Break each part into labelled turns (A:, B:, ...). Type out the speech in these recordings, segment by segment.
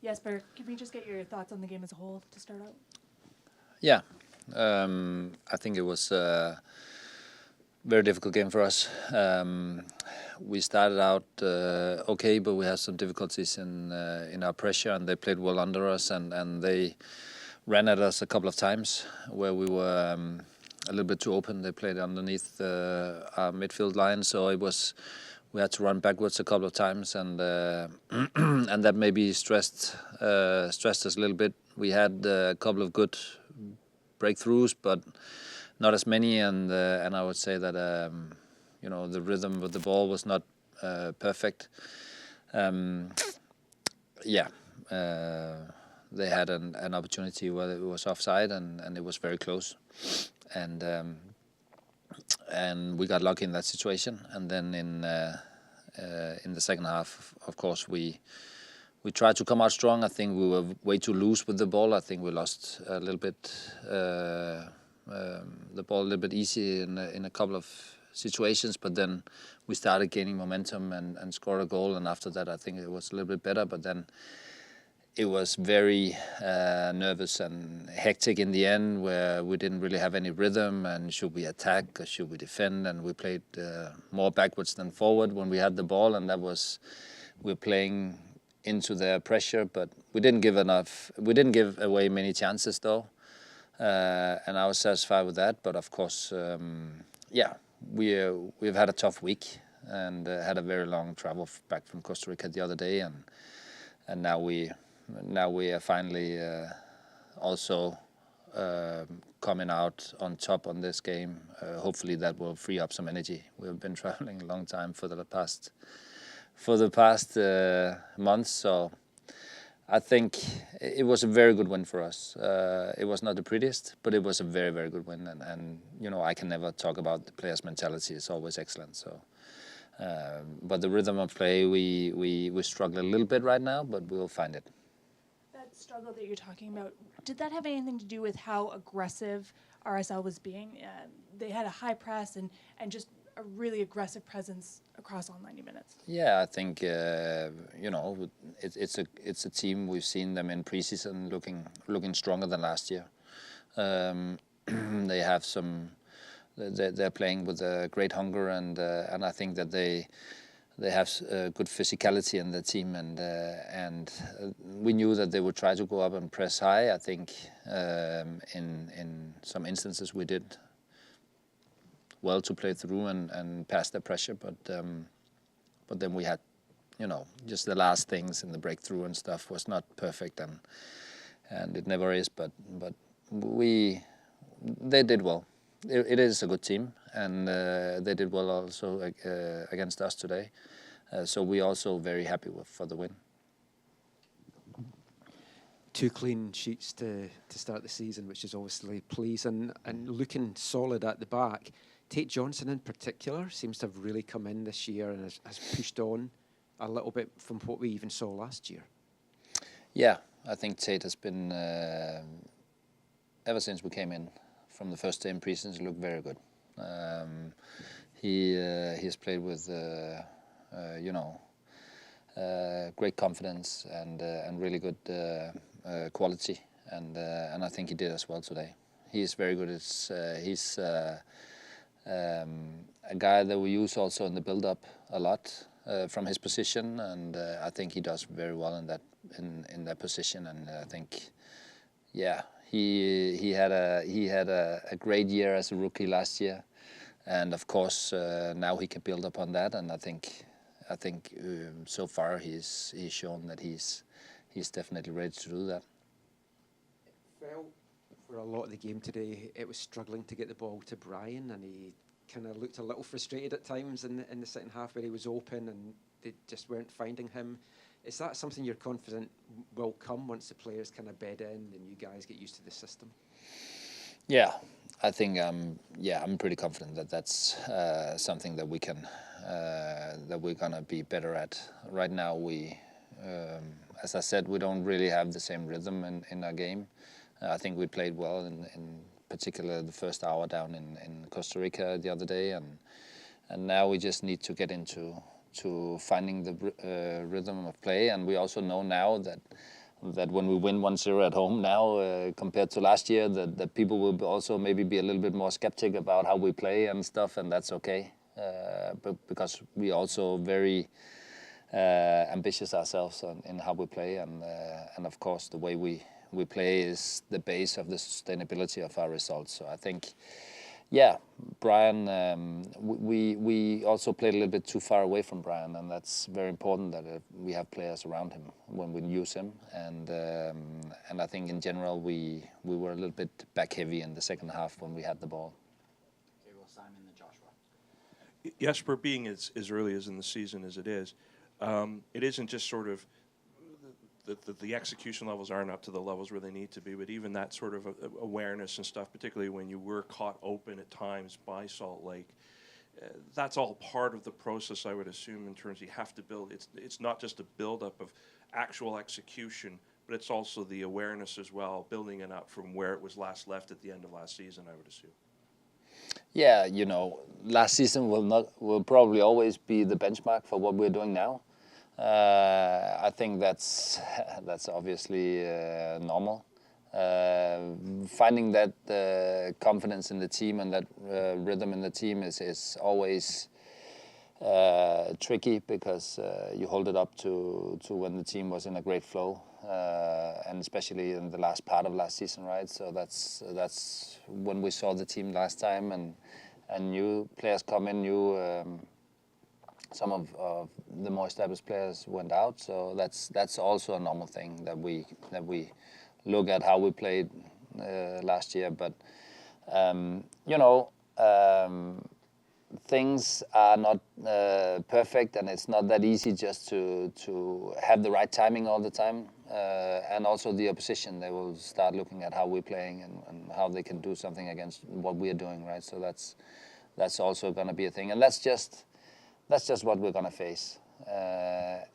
A: Jesper, can we just get your thoughts on the game as a whole to start out?
B: Yeah, I think it was a very difficult game for us. We started out okay, but we had some difficulties in our pressure, and they played well under us, and they ran at us a couple of times where we were a little bit too open. They played underneath our midfield line, so we had to run backwards a couple of times, and and that maybe stressed us a little bit. We had a couple of good breakthroughs, but not as many, and I would say that the rhythm of the ball was not perfect. They had an opportunity where it was offside, and it was very close, and we got lucky in that situation. And then in the second half, of course, we tried to come out strong. I think we were way too loose with the ball. I think we lost a little bit the ball a little bit easy in a couple of situations, but then we started gaining momentum and scored a goal, and after that I think it was a little bit better, but then it was very nervous and hectic in the end, where we didn't really have any rhythm, and should we attack or should we defend, and we played more backwards than forward when we had the ball, and we're playing into their pressure, but we didn't give away many chances though, and I was satisfied with that. But of course, we've had a tough week and had a very long travel back from Costa Rica the other day, and now we are finally also coming out on top on this game. Hopefully that will free up some energy. We've been traveling a long time for the past months, so I think it was a very good win for us. It was not the prettiest, but it was a very, very good win, and I can never talk about the players' mentality. It's always excellent. So, but the rhythm of play, we struggle a little bit right now, but we'll find it.
A: That struggle that you're talking about, did that have anything to do with how aggressive RSL was being? They had a high press and just a really aggressive presence across all 90 minutes.
B: Yeah, I think it's a team. We've seen them in preseason looking stronger than last year. They have they're playing with a great hunger, and I think that they have good physicality in the team, and we knew that they would try to go up and press high. I think in some instances we did well to play through and pass the pressure, but then we had just the last things in the breakthrough and stuff was not perfect, and it never is, but they did well. It is a good team, and they did well also against us today, so we're also very happy for the win.
C: 2 clean sheets to start the season, which is obviously pleasing, and looking solid at the back. Tate Johnson in particular seems to have really come in this year and has pushed on a little bit from what we even saw last year. Yeah,
B: I think Tate has been, ever since we came in from the first day in preseason, he looked very good. He has played with great confidence and really good quality, and I think he did as well today. He is very good. He's a guy that we use also in the build-up a lot from his position, and I think he does very well in that position. And I think, he had a great year as a rookie last year, and of course now he can build upon that. And I think so far he's shown that he's definitely ready to do that.
C: Well, for a lot of the game today, it was struggling to get the ball to Brian, and he kind of looked a little frustrated at times in the second half where he was open and they just weren't finding him. Is that something you're confident will come once the players kind of bed in and you guys get used to the system?
B: Yeah, I think I'm pretty confident that that's something that we can that we're gonna be better at. Right now, we, as I said, we don't really have the same rhythm in our game. I think we played well in particular the first hour down in Costa Rica the other day, and now we just need to get into finding the rhythm of play. And we also know now that that when we win 1-0 at home now compared to last year, that people will also maybe be a little bit more skeptic about how we play and stuff, and that's okay. But because we also very ambitious ourselves in how we play, and of course the way we play is the base of the sustainability of our results. So I think, yeah, Brian, we also played a little bit too far away from Brian, and that's very important that we have players around him when we use him. And I think in general we were a little bit back heavy in the second half when we had the ball.
D: Okay, well, Simon and Joshua.
E: Jesper, being as early as in the season as it isn't just sort of the execution levels aren't up to the levels where they need to be, but even that sort of awareness and stuff, particularly when you were caught open at times by Salt Lake, that's all part of the process, I would assume, in terms you have to build. It's not just a build-up of actual execution, but it's also the awareness as well, building it up from where it was last left at the end of last season, I would assume.
B: Yeah, last season will probably always be the benchmark for what we're doing now. I think that's obviously normal. Finding that confidence in the team and that rhythm in the team is always tricky, because you hold it up to when the team was in a great flow, and especially in the last part of last season, right? So that's when we saw the team last time, and new players come in, some of the more established players went out, so that's also a normal thing that we look at how we played last year. But things are not perfect, and it's not that easy just to have the right timing all the time. And also the opposition, they will start looking at how we're playing and how they can do something against what we are doing, right? So that's also going to be a thing, and that's just what we're going to face.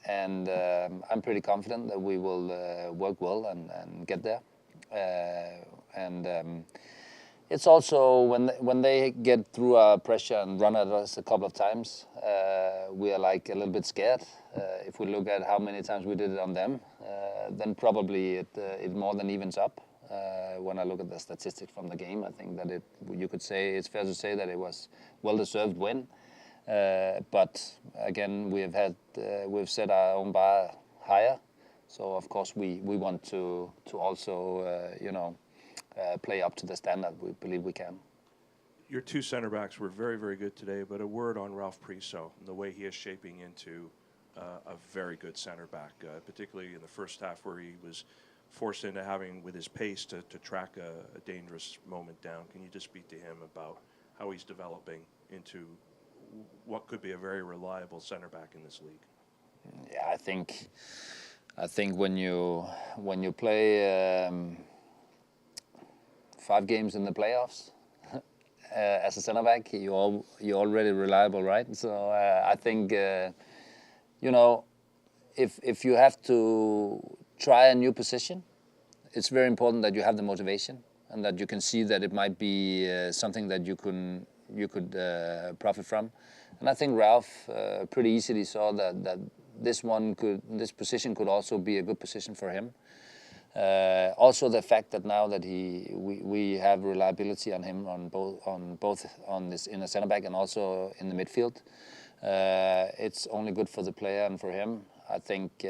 B: And I'm pretty confident that we will work well and get there. It's also when they get through our pressure and run at us a couple of times, we are like a little bit scared. If we look at how many times we did it on them, then probably it more than evens up. When I look at the statistics from the game, I think that it's fair to say that it was well-deserved win. But again, we've set our own bar higher, so of course we want to also play up to the standard we believe we can.
E: Your two center backs were very, very good today, but a word on Ralph Priso and the way he is shaping into a very good center back, particularly in the first half where he was forced into having, with his pace, to track a dangerous moment down. Can you just speak to him about how he's developing into what could be a very reliable center back in this league?
B: Yeah, I think when you play 5 games in the playoffs as a center back, you're already reliable, right? So I think if you have to try a new position, it's very important that you have the motivation and that you can see that it might be something that you could profit from. And I think Ralph pretty easily saw that this position could also be a good position for him. Also the fact that now that we have reliability on him on both this inner center back and also in the midfield, it's only good for the player and for him. I think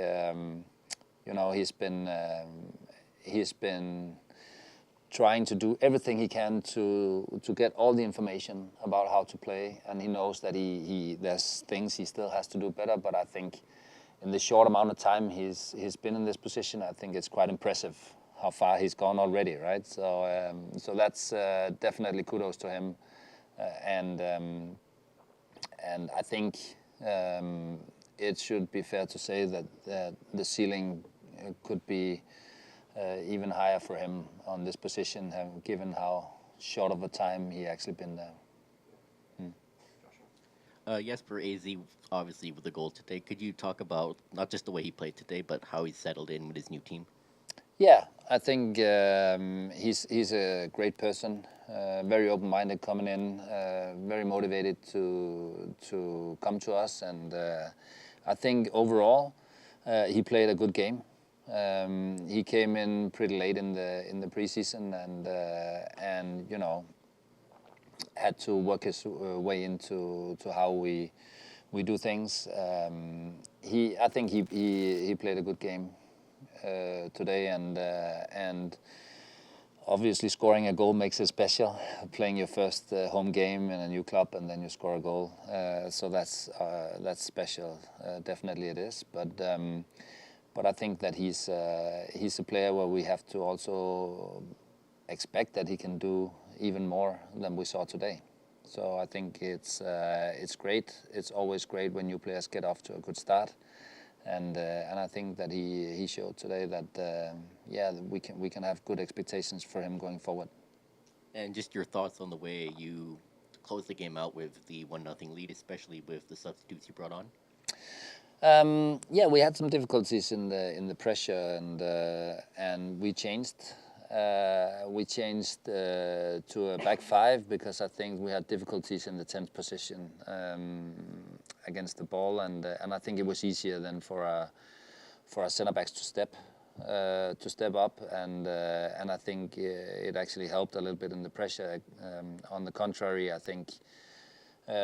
B: he's been trying to do everything he can to get all the information about how to play, and he knows that there's things he still has to do better. But I think in the short amount of time he's been in this position, I think it's quite impressive how far he's gone already, right? So that's definitely kudos to him, and I think it should be fair to say that the ceiling could be even higher for him on this position, given how short of a time he actually been there.
D: Jesper, AZ, obviously with the goal today, could you talk about not just the way he played today, but how he's settled in with his new team?
B: Yeah, I think he's a great person, very open-minded coming in, very motivated to come to us, and I think overall he played a good game. He came in pretty late in the preseason and you know, had to work his way into how we do things. I think he played a good game today, and obviously scoring a goal makes it special. Playing your first home game in a new club and then you score a goal, so that's special. Definitely it is, but I think that he's a player where we have to also expect that he can do even more than we saw today. So I think it's great. It's always great when new players get off to a good start, and I think that he showed today that we can have good expectations for him going forward.
D: And just your thoughts on the way you closed the game out with the 1-0 lead, especially with the substitutes you brought on.
B: We had some difficulties in the pressure, and we changed. To a back five because I think we had difficulties in the 10th position against the ball, and I think it was easier than for our centre backs to step up, and I think it actually helped a little bit in the pressure. On the contrary, I think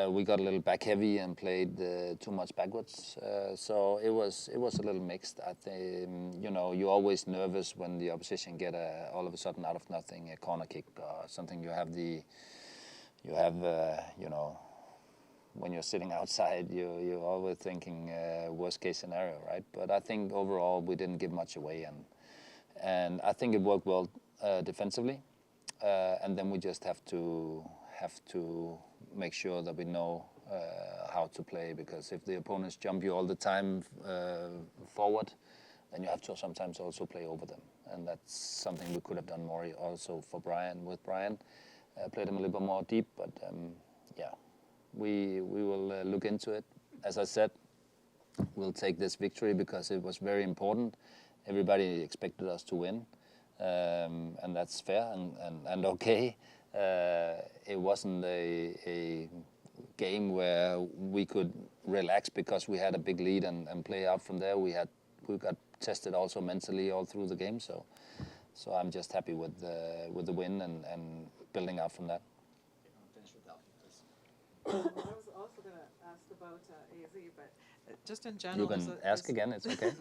B: we got a little back heavy and played too much backwards. So it was a little mixed. I think you're always nervous when the opposition get all of a sudden out of nothing a corner kick or something. You have when you're sitting outside, you're always thinking worst case scenario, right? But I think overall we didn't give much away, and I think it worked well defensively, and then we just have to make sure that we know how to play, because if the opponents jump you all the time forward, then you have to sometimes also play over them, and that's something we could have done more also for Brian. With Brian, played him a little bit more deep, but we will look into it. As I said, we'll take this victory because it was very important. Everybody expected us to win, and that's fair and okay. It wasn't a game where we could relax because we had a big lead and play out from there. We got tested also mentally all through the game, so I'm just happy with the win and building out from that.
F: I was also going to ask about AZ, but just in general,
B: You can ask again. It's okay.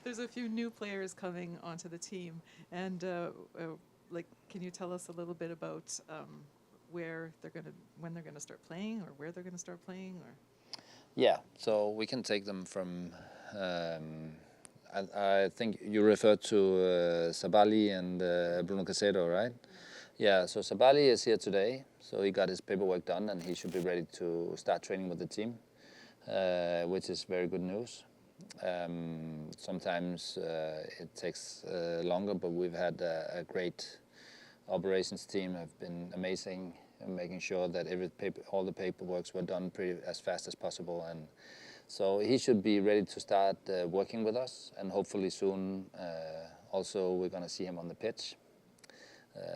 F: There's a few new players coming onto the team, and can you tell us a little bit about when they're gonna start playing, or where they're gonna start playing, or?
B: Yeah, so we can take them from. I think you referred to Sabali and Bruno Casedo, right? Yeah, so Sabali is here today, so he got his paperwork done and he should be ready to start training with the team, which is very good news. Sometimes it takes longer, but we've had a great operations team, have been amazing in making sure that all the paperworks were done as fast as possible, and so he should be ready to start working with us, and hopefully soon also we're going to see him on the pitch.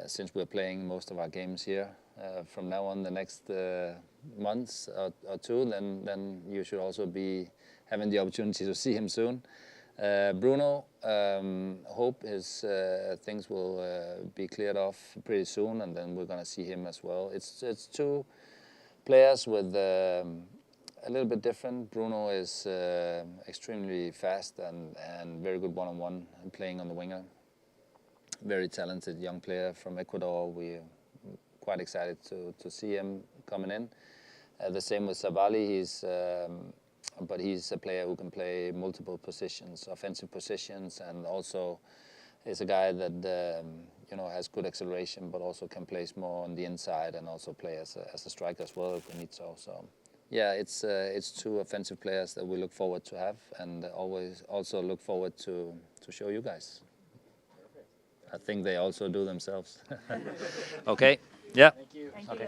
B: Since we're playing most of our games here from now on the next months or two, then you should also be having the opportunity to see him soon. Bruno, hope his things will be cleared off pretty soon, and then we're going to see him as well. It's two players with a little bit different. Bruno is extremely fast and very good one-on-one and playing on the winger. Very talented young player from Ecuador. We're quite excited to see him coming in. The same with Sabali. But he's a player who can play multiple positions, offensive positions, and also is a guy that has good acceleration, but also can place more on the inside and also play as a striker as well if we need so. So, yeah, it's two offensive players that we look forward to have, and always also look forward to show you guys. I think they also do themselves. Okay. Yeah.
A: Thank you.
B: Okay.